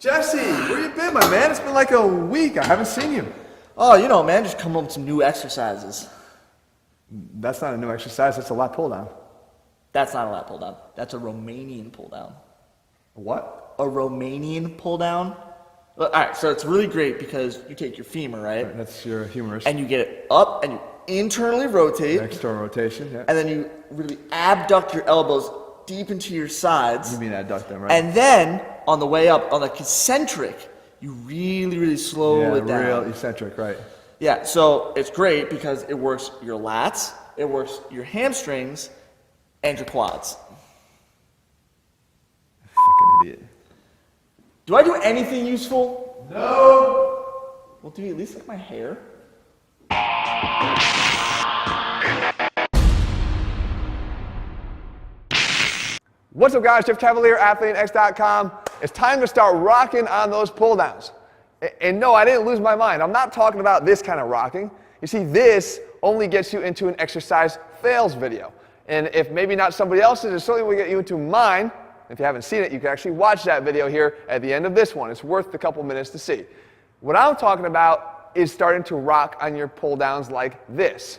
Jesse, where you been, my man? It's been like a week. I haven't seen you. Oh, you know, man, just come up with some new exercises. That's not a new exercise. That's a lat pull down. That's not a lat pull down. That's a Romanian pull down. What? A Romanian pull down. All right, so it's really great because you take your femur, right? That's your humerus. And you get it up and you internally rotate. External rotation, yeah. And then you really abduct your elbows deep into your sides. You mean adduct them, right? And then on the way up, on the concentric, you really, really slow it down. Real eccentric, right. Yeah, so it's great because it works your lats, it works your hamstrings, and your quads. Fucking idiot. Do I do anything useful? No! Well, do you at least like my hair? What's up, guys? Jeff Cavalier, ATHLEAN-X.com. It's time to start rocking on those pull downs. And no, I didn't lose my mind. I'm not talking about this kind of rocking. You see, this only gets you into an exercise fails video. And if maybe not somebody else's, it certainly will get you into mine. If you haven't seen it, you can actually watch that video here at the end of this one. It's worth a couple minutes to see. What I'm talking about is starting to rock on your pull downs like this.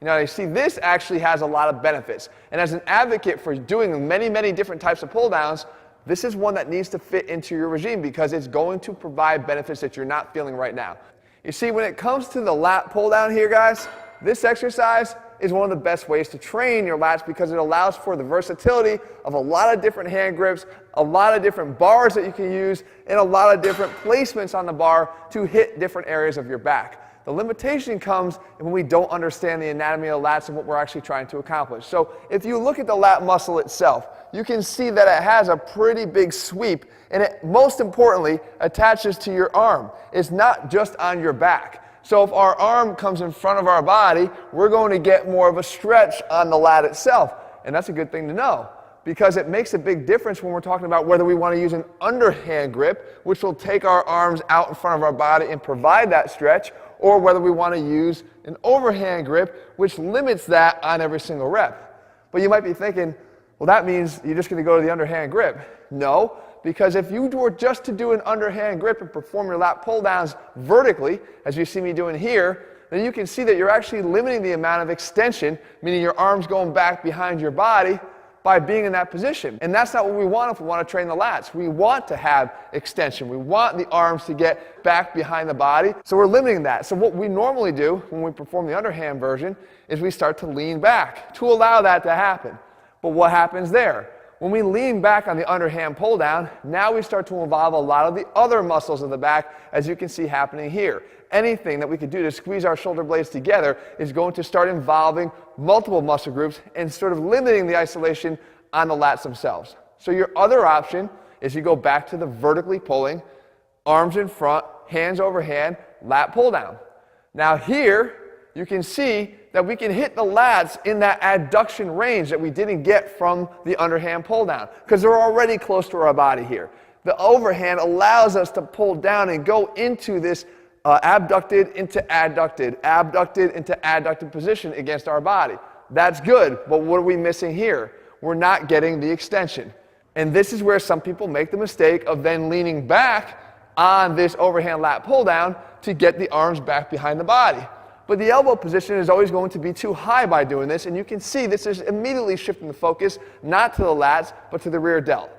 You know, you see, this actually has a lot of benefits. And as an advocate for doing many, many different types of pull downs, this is one that needs to fit into your regime because it's going to provide benefits that you're not feeling right now. You see, when it comes to the lat pull down here, guys, this exercise is one of the best ways to train your lats because it allows for the versatility of a lot of different hand grips, a lot of different bars that you can use, and a lot of different placements on the bar to hit different areas of your back. The limitation comes when we don't understand the anatomy of the lats and what we're actually trying to accomplish. So if you look at the lat muscle itself, you can see that it has a pretty big sweep, and it, most importantly, attaches to your arm. It's not just on your back. So if our arm comes in front of our body, we're going to get more of a stretch on the lat itself. And that's a good thing to know because it makes a big difference when we're talking about whether we want to use an underhand grip, which will take our arms out in front of our body and provide that stretch, or whether we want to use an overhand grip, which limits that on every single rep. But you might be thinking, well, that means you're just going to go to the underhand grip. No, because if you were just to do an underhand grip and perform your lat pull downs vertically, as you see me doing here, then you can see that you're actually limiting the amount of extension, meaning your arms going back behind your body, by being in that position. And that's not what we want if we want to train the lats. We want to have extension. We want the arms to get back behind the body. So we're limiting that. So what we normally do when we perform the underhand version is we start to lean back to allow that to happen. But what happens there? When we lean back on the underhand pull down, now we start to involve a lot of the other muscles of the back, as you can see happening here. Anything that we could do to squeeze our shoulder blades together is going to start involving multiple muscle groups and sort of limiting the isolation on the lats themselves. So your other option is you go back to the vertically pulling, arms in front, hands overhand, lat pull down. Now here, you can see that we can hit the lats in that adduction range that we didn't get from the underhand pull down because they're already close to our body here. The overhand allows us to pull down and go into this abducted into adducted position against our body. That's good, but what are we missing here? We're not getting the extension. And this is where some people make the mistake of then leaning back on this overhand lat pull down to get the arms back behind the body. But the elbow position is always going to be too high by doing this, and you can see this is immediately shifting the focus not to the lats, but to the rear delt.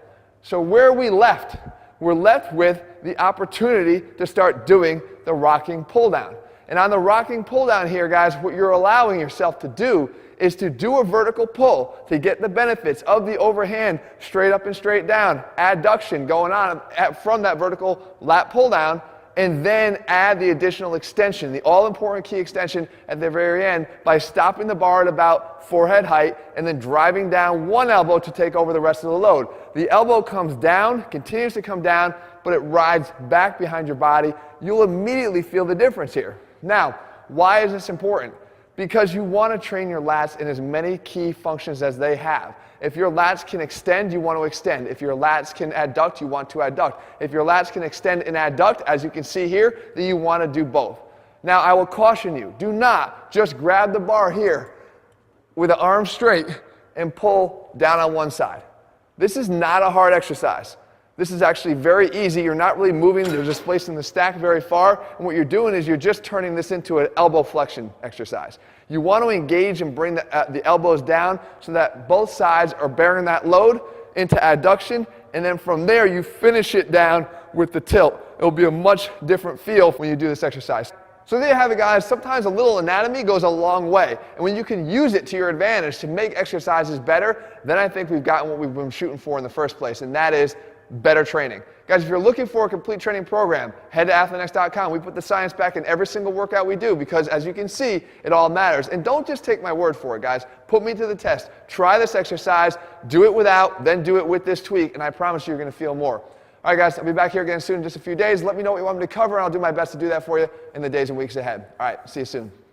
So where are we left? We're left with the opportunity to start doing the rocking pull down. And on the rocking pull down here, guys, what you're allowing yourself to do is to do a vertical pull to get the benefits of the overhand straight up and straight down, adduction going on from that vertical lat pull down, and then add the additional extension, the all-important key extension at the very end by stopping the bar at about forehead height and then driving down one elbow to take over the rest of the load. The elbow comes down, continues to come down, but it rides back behind your body. You'll immediately feel the difference here. Now, why is this important? Because you want to train your lats in as many key functions as they have. If your lats can extend, you want to extend. If your lats can adduct, you want to adduct. If your lats can extend and adduct, as you can see here, then you want to do both. Now, I will caution you, do not just grab the bar here with the arm straight and pull down on one side. This is not a hard exercise. This is actually very easy. You're not really moving or displacing the stack very far. And what you're doing is you're just turning this into an elbow flexion exercise. You want to engage and bring the elbows down so that both sides are bearing that load into adduction. And then from there, you finish it down with the tilt. It'll be a much different feel when you do this exercise. So there you have it, guys. Sometimes a little anatomy goes a long way. And when you can use it to your advantage to make exercises better, then I think we've gotten what we've been shooting for in the first place, and that is better training. Guys, if you're looking for a complete training program, head to ATHLEAN-X.com. We put the science back in every single workout we do because, as you can see, it all matters. And don't just take my word for it, guys. Put me to the test. Try this exercise. Do it without, then do it with this tweak, and I promise you're going to feel more. All right, guys, I'll be back here again soon in just a few days. Let me know what you want me to cover, and I'll do my best to do that for you in the days and weeks ahead. All right, see you soon.